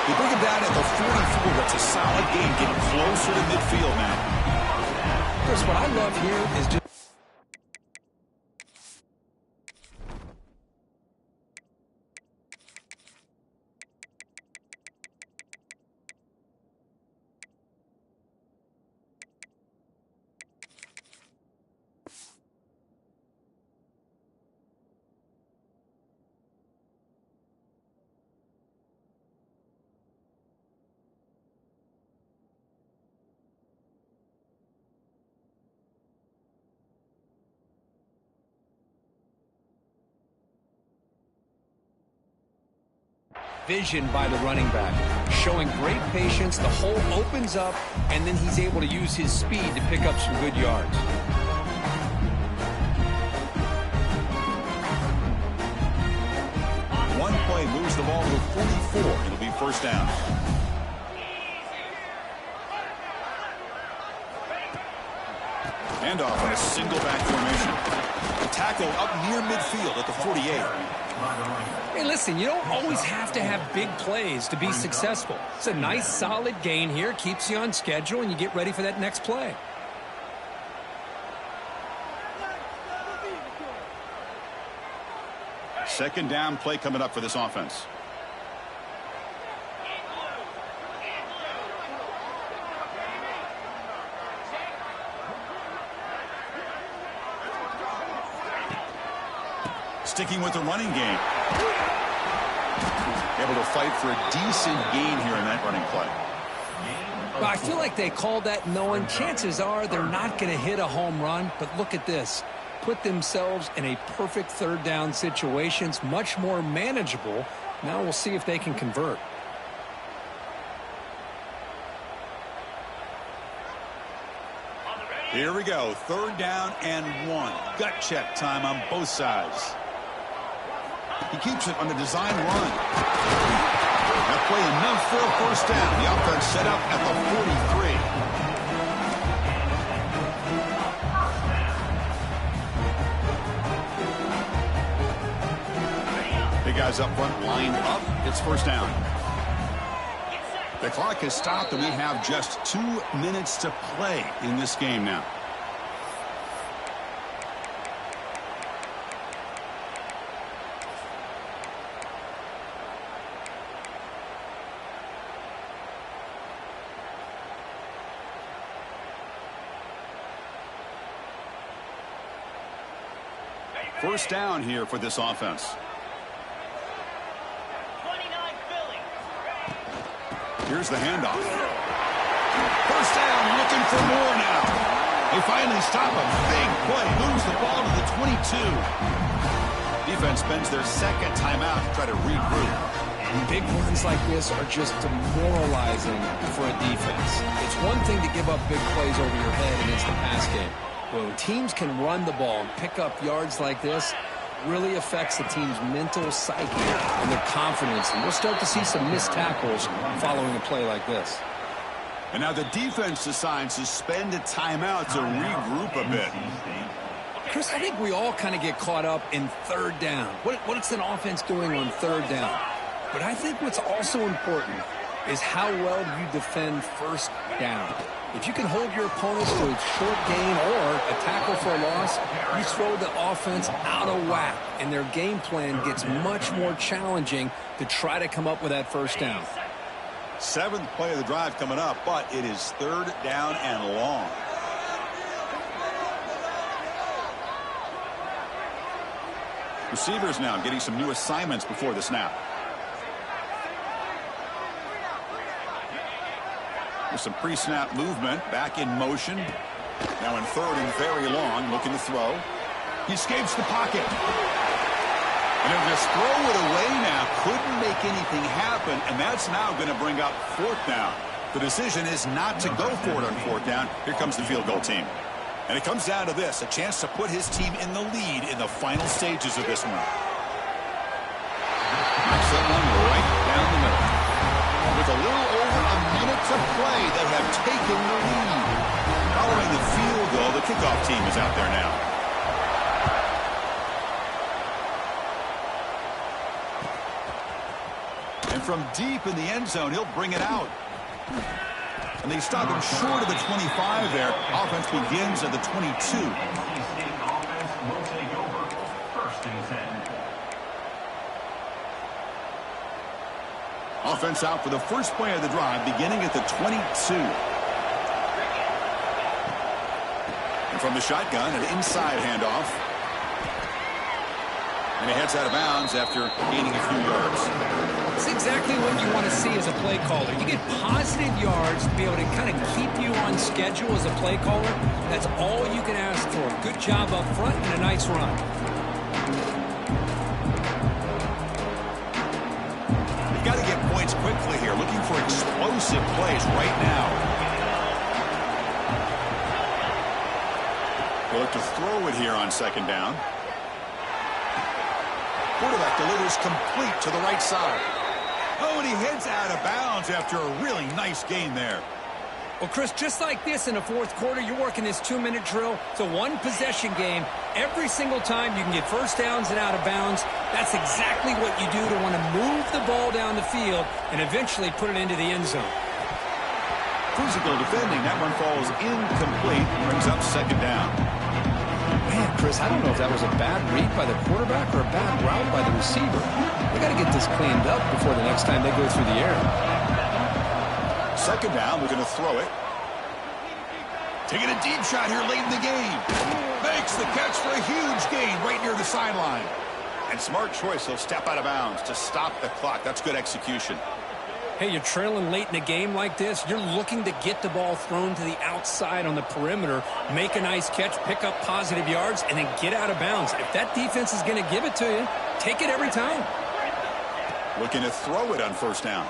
They bring him down at the 44. That's a solid gain, getting closer to midfield now. Chris, what I love here is just vision by the running back, showing great patience. The hole opens up, and then he's able to use his speed to pick up some good yards. One play moves the ball to the 44. It'll be first down. Handoff on a single back formation. The tackle up near midfield at the 48. Hey, listen, you don't always have to have big plays to be successful. It's a nice, solid gain here. Keeps you on schedule, and you get ready for that next play. Second down play coming up for this offense. Sticking with the running game. Able to fight for a decent gain here in that running play. Well, I feel like they called that knowing chances are they're not going to hit a home run, but look at this. Put themselves in a perfect third down situation. It's much more manageable. Now we'll see if they can convert. Here we go. Third down and 1. Gut check time on both sides. He keeps it on the design run. That play enough for a first down. The offense set up at the 43. Big guys up front, lined up. It's first down. The clock has stopped, and we have just 2 minutes to play in this game now. First down here for this offense. Here's the handoff. First down, looking for more now. They finally stop a big play. Moves the ball to the 22. Defense spends their second timeout to try to regroup. Big runs like this are just demoralizing for a defense. It's one thing to give up big plays over your head against the pass game. When teams can run the ball and pick up yards like this, really affects the team's mental psyche and their confidence. And we'll start to see some missed tackles following a play like this. And now the defense decides to spend a timeout to regroup a bit. Chris, I think we all kind of get caught up in third down. What's an offense doing on third down? But I think what's also important is how well you defend first down. If you can hold your opponents to a short gain or a tackle for a loss, you throw the offense out of whack, and their game plan gets much more challenging to try to come up with that first down. 7th play of the drive coming up, but it is third down and long. Receivers now getting some new assignments before the snap. Some pre-snap movement, back in motion. Now in third and very long, looking to throw. He escapes the pocket. And he'll just throw it away now. Couldn't make anything happen, and that's now going to bring up fourth down. The decision is not to go for it on fourth down. Here comes the field goal team. And it comes down to this, a chance to put his team in the lead in the final stages of this one. Knocks that one right down the middle. With a little over a minute to play, they have taken the lead. Following the field goal, the kickoff team is out there now. And from deep in the end zone, he'll bring it out. And they stop him short of the 25 there. Offense begins at the 22. Offense out for the first play of the drive, beginning at the 22. And from the shotgun, an inside handoff. And he heads out of bounds after gaining a few yards. It's exactly what you want to see as a play caller. You get positive yards to be able to kind of keep you on schedule as a play caller. That's all you can ask for. Good job up front and a nice run. Got to quickly here, looking for explosive plays right now. They'll look to throw it here on second down. Quarterback delivers complete to the right side. Oh, and he heads out of bounds after a really nice gain there. Well, Chris, just like this in the fourth quarter, you're working this 2-minute drill. It's a one-possession game. Every single time you can get first downs and out of bounds, that's exactly what you do to want to move the ball down the field and eventually put it into the end zone. Physical defending. That one falls incomplete. Brings up second down. Man, Chris, I don't know if that was a bad read by the quarterback or a bad route by the receiver. They got to get this cleaned up before the next time they go through the air. Second down, we're going to throw it. Taking a deep shot here late in the game. Makes the catch for a huge gain right near the sideline. And smart choice, he'll step out of bounds to stop the clock. That's good execution. Hey, you're trailing late in a game like this. You're looking to get the ball thrown to the outside on the perimeter, make a nice catch, pick up positive yards, and then get out of bounds. If that defense is going to give it to you, take it every time. Looking to throw it on first down.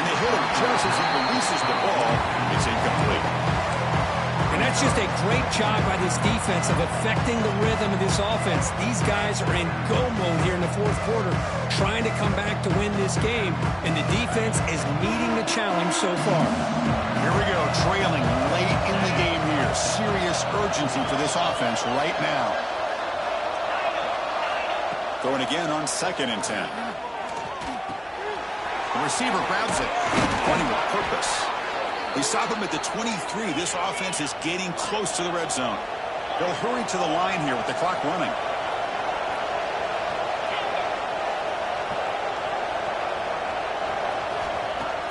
And they hit him just as he releases the ball. It's incomplete. And that's just a great job by this defense of affecting the rhythm of this offense. These guys are in go mode here in the fourth quarter, trying to come back to win this game, and the defense is meeting the challenge so far. Here we go, trailing late in the game here. Serious urgency for this offense right now. Throwing again on 2nd and 10. The receiver grabs it, running with purpose. They stop him at the 23. This offense is getting close to the red zone. They'll hurry to the line here with the clock running.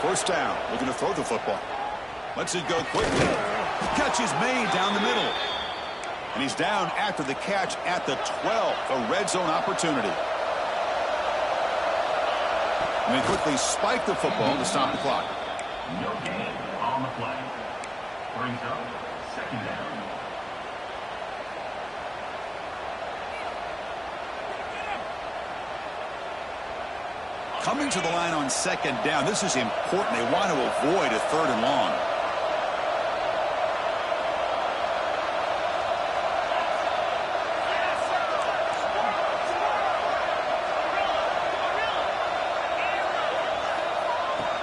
First down, looking to throw the football. Lets it go quickly. Catch is made down the middle. And he's down after the catch at the 12. A red zone opportunity. And they quickly spike the football to stop the clock. No gain on the play. Brings up second down. Coming to the line on second down. This is important. They want to avoid a 3rd and long.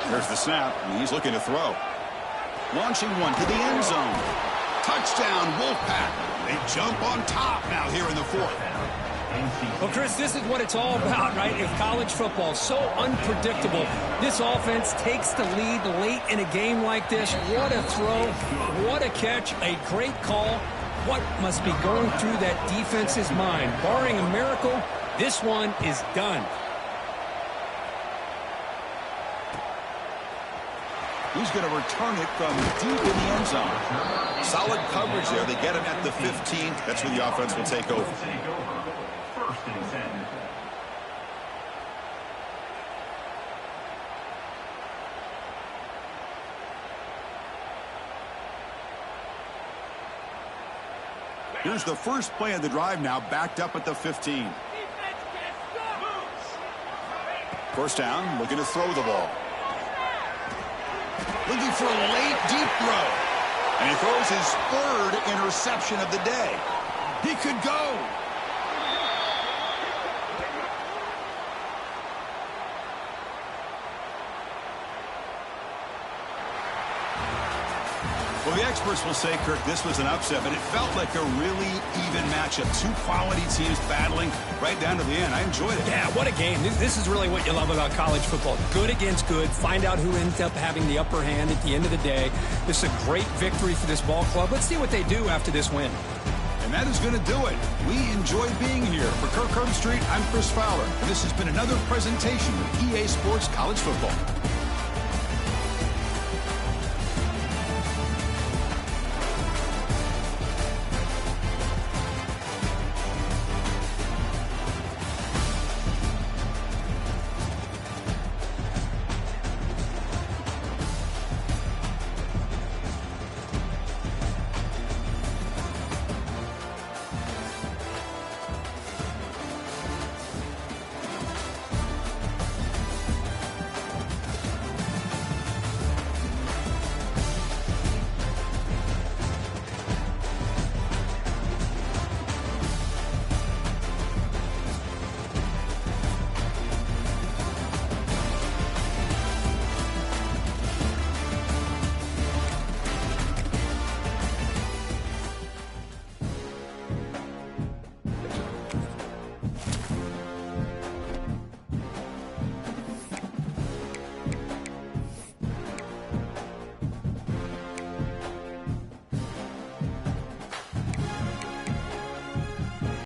There's the snap, and he's looking to throw. Launching one to the end zone. Touchdown, Wolfpack. They jump on top now here in the 4th. Well, Chris, this is what it's all about, right? If college football is so unpredictable, this offense takes the lead late in a game like this. What a throw, what a catch, a great call. What must be going through that defense's mind? Barring a miracle, this one is done. He's going to return it from deep in the end zone. Solid coverage there. They get him at the 15. That's where the offense will take over. First and 10. Here's the first play of the drive now, backed up at the 15. First down, looking to throw the ball. Looking for a late, deep throw. And he throws his 3rd interception of the day. He could go. Well, the experts will say, Kirk, this was an upset, but it felt like a really even matchup. Two quality teams battling right down to the end. I enjoyed it. Yeah, what a game. This is really what you love about college football. Good against good. Find out who ends up having the upper hand at the end of the day. This is a great victory for this ball club. Let's see what they do after this win. And that is going to do it. We enjoyed being here. For Kirk Street, I'm Chris Fowler. And this has been another presentation of EA Sports College Football.